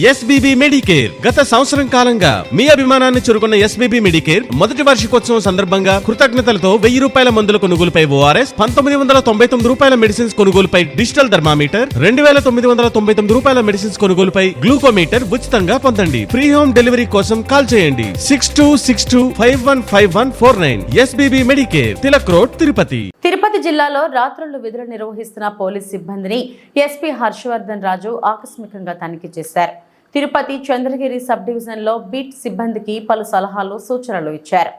SBB Medicare గత సంవత్సరం కాలంగా మీ అభిమానాన్ని చురుకున్న ఎస్బీబీ మెడికేర్ మొదటి వార్షికోత్సవం సందర్భంగా కృతజ్ఞతలతో 1000 రూపాయల మందుల కొనుగోలుపై ఓఆర్ఎస్, 1999 రూపాయల మెడిసిన్స్ కొనుగోలుపై డిజిటల్ థర్మామీటర్, 2999 రూపాయల మెడిసిన్స్ కొనుగోలుపై గ్లూకోమీటర్ ఉచితంగా పొందండి. ఫ్రీ హోమ్ డెలివరీ కోసం కాల్ చేయండి 6262515149. SBB Medicare, Tilak road, Tirupati. Tirupati జిల్లాలో రాత్రులు విధులు నిర్వహిస్తున్న పోలీస్ సిబ్బందిని ఎస్పీ హర్షవర్ధన్ రాజు ఆకస్మికంగా తనిఖీ చేశారు. తిరుపతి చంద్రగిరి సబ్ డివిజన్లో బీట్ సిబ్బందికి పలు సలహాలు, సూచనలు ఇచ్చారు.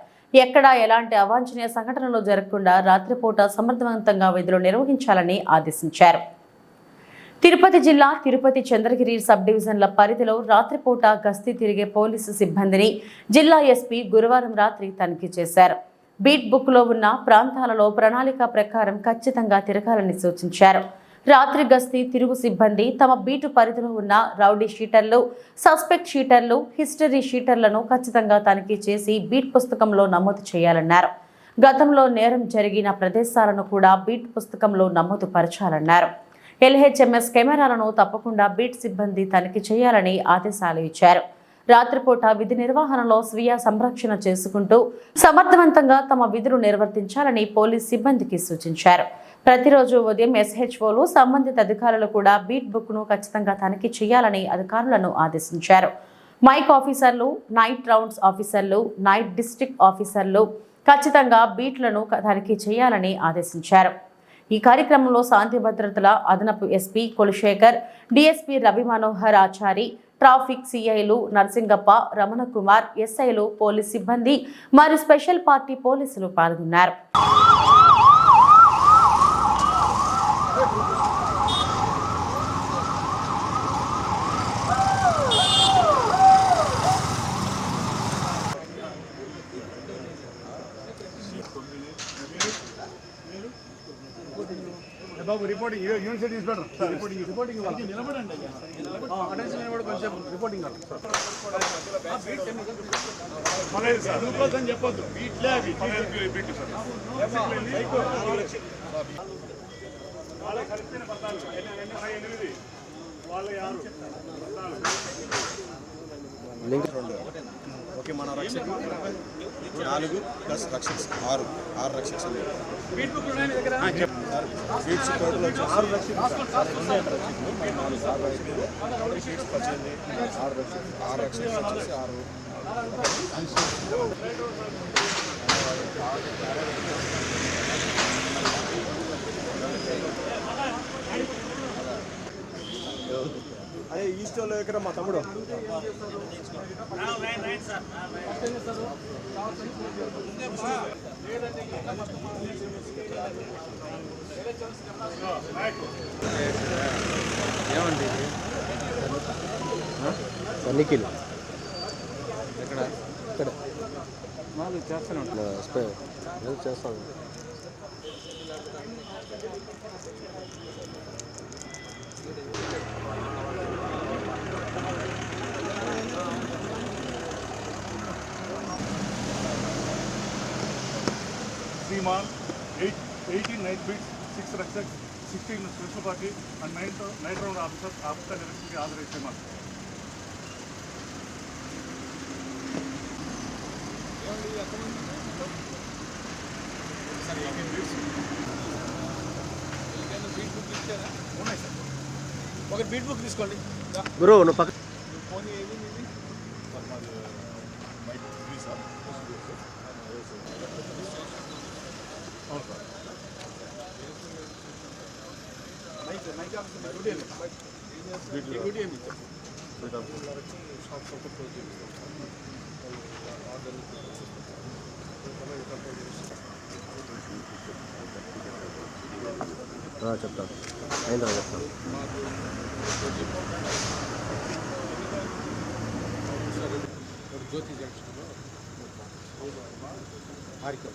ఎక్కడా ఎలాంటి అవాంఛనీయ సంఘటనలు జరగకుండా రాత్రిపూట సమర్థవంతంగా విధులు నిర్వహించాలని ఆదేశించారు. తిరుపతి జిల్లా తిరుపతి చంద్రగిరి సబ్ డివిజన్ల పరిధిలో రాత్రిపూట గస్తీ తిరిగే పోలీసు సిబ్బందిని జిల్లా ఎస్పీ గురువారం రాత్రి తనిఖీ చేశారు. బీట్ బుక్లో ఉన్న ప్రాంతాలలో ప్రణాళిక ప్రకారం ఖచ్చితంగా తిరగాలని సూచించారు. రాత్రి గస్తీ తిరుగు సిబ్బంది తమ బీటు పరిధిలో ఉన్న రౌడీ షీటర్లు, సస్పెక్ట్ షీటర్లు, హిస్టరీ షీటర్లను ఖచ్చితంగా తనిఖీ చేసి బీట్ పుస్తకంలో నమోదు చేయాలన్నారు. గతంలో నేరం జరిగిన ప్రదేశాలను కూడా బీట్ పుస్తకంలో నమోదు పరచాలన్నారు. ఎల్హెచ్ఎంఎస్ కెమెరాలను తప్పకుండా బీట్ సిబ్బంది తనిఖీ చేయాలని ఆదేశాలు ఇచ్చారు. రాత్రిపూట విధి నిర్వహణలో స్వీయ సంరక్షణ చేసుకుంటూ సమర్థవంతంగా తమ విధులు నిర్వర్తించాలని పోలీస్ సిబ్బందికి సూచించారు. ప్రతిరోజు ఉదయం ఎస్హెచ్ఓలు, సంబంధిత అధికారులు కూడా బీట్ బుక్ను ఖచ్చితంగా తనిఖీ చేయాలని అధికారులను ఆదేశించారు. మైక్ ఆఫీసర్లు, నైట్ రౌండ్స్ ఆఫీసర్లు, నైట్ డిస్ట్రిక్ట్ ఆఫీసర్లు ఖచ్చితంగా బీట్లను తనిఖీ చేయాలని ఆదేశించారు. ఈ కార్యక్రమంలో శాంతి భద్రతల అదనపు SP Kulasekhar, DSP Ravi Manohar Achari, traffic సిఐలు నర్సింగప్ప, రమణ కుమార్, ఎస్ఐలు, పోలీస్ సిబ్బంది మరియు స్పెషల్ పార్టీ పోలీసులు పాల్గొన్నారు. బాబు రిపోర్టింగ్ యూనివర్సిటీ ఇన్స్పెక్టర్ రిపోర్టింగ్ నిలబడండి అటెన్షన్ నిలబడి కొంచెం రిపోర్టింగ్ అని చెప్పొద్దు ఓకే. మన రక్షకు 4 ప్లస్ రక్షక్స్ 6 రక్షక్స్ బీట్స్ టోటల్ వచ్చి 6 రక్షకులు 6 రక్షక్స్ వచ్చేసి 6. అదే ఈస్ట్ వాళ్ళు ఇక్కడ మా తమ్ముడు ఏమండి నిఖిల్ ఎక్కడ ఇక్కడ చేస్తాను చేస్తాను. Seaman, 18 night beats, 6 Rakshak, 16 special party and 9 night round officer direction की आदर Seaman. Sir 18 beats. Beat book ఇచ్చారా? ఉన్నాయి సార్. ఒక బీట్ బుక్ తీసుకోండి. బ్రో ను పక్క ఫోన్ ఏది ఇది? Mike 3 sir. అవును సార్. మైక్ ఆఫీస్ డ్యూటీ ఏమి? డ్యూటీ ఏమి ఇచ్చారు? షాప్ సపోర్ట్ క్లోజ్ చేస్తారు. చెప్తాను అయిందా చెప్తాను. జ్యోతి జంక్షన్లో హారిక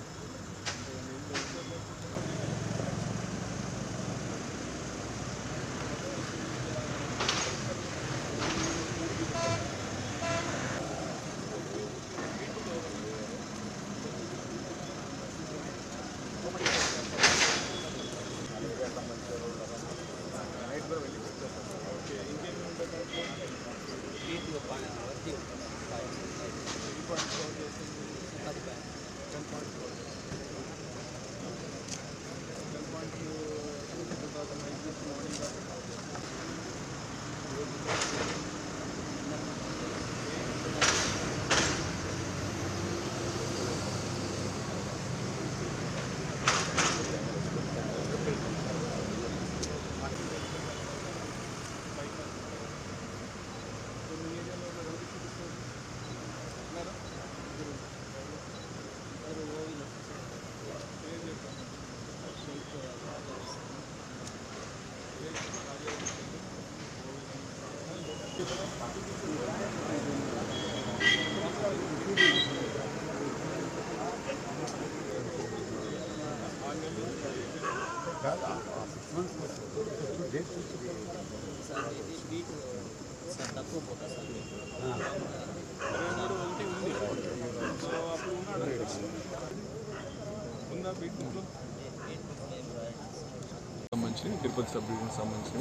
సంబంధించి తిరుపతి సబ్ డివిజన్కి సంబంధించి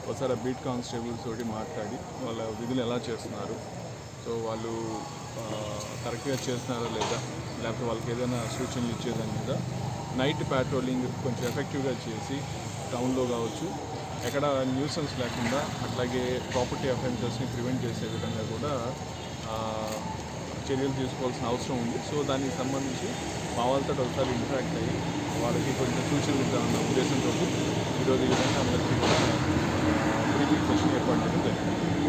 ఒకసారి ఆ బీట్ కానిస్టేబుల్స్ తోటి మాట్లాడి వాళ్ళ విధులు ఎలా చేస్తున్నారు, సో వాళ్ళు కరెక్ట్గా చేస్తున్నారా లేదా, లేకపోతే వాళ్ళకి ఏదైనా సూచనలు ఇచ్చేదాని మీద నైట్ ప్యాట్రోలింగ్ కొంచెం ఎఫెక్టివ్గా చేసి టౌన్లో కావచ్చు ఎక్కడ న్యూసెన్స్ లేకుండా అట్లాగే ప్రాపర్టీ అఫెన్సెస్ని ప్రివెంట్ చేసే విధంగా కూడా చర్యలు తీసుకోవాల్సిన అవసరం ఉంది. సో దానికి సంబంధించి మా వాళ్ళతో ఒకసారి ఇంటరాక్ట్ అయ్యి వాళ్ళకి కొంచెం సూచనలు ఇద్దామన్న ఉద్దేశంతో ఈరోజు ఈ విధంగా అందరికీ బ్రీఫింగ్ సెషన్ ఏర్పాటు చేయడం జరిగింది.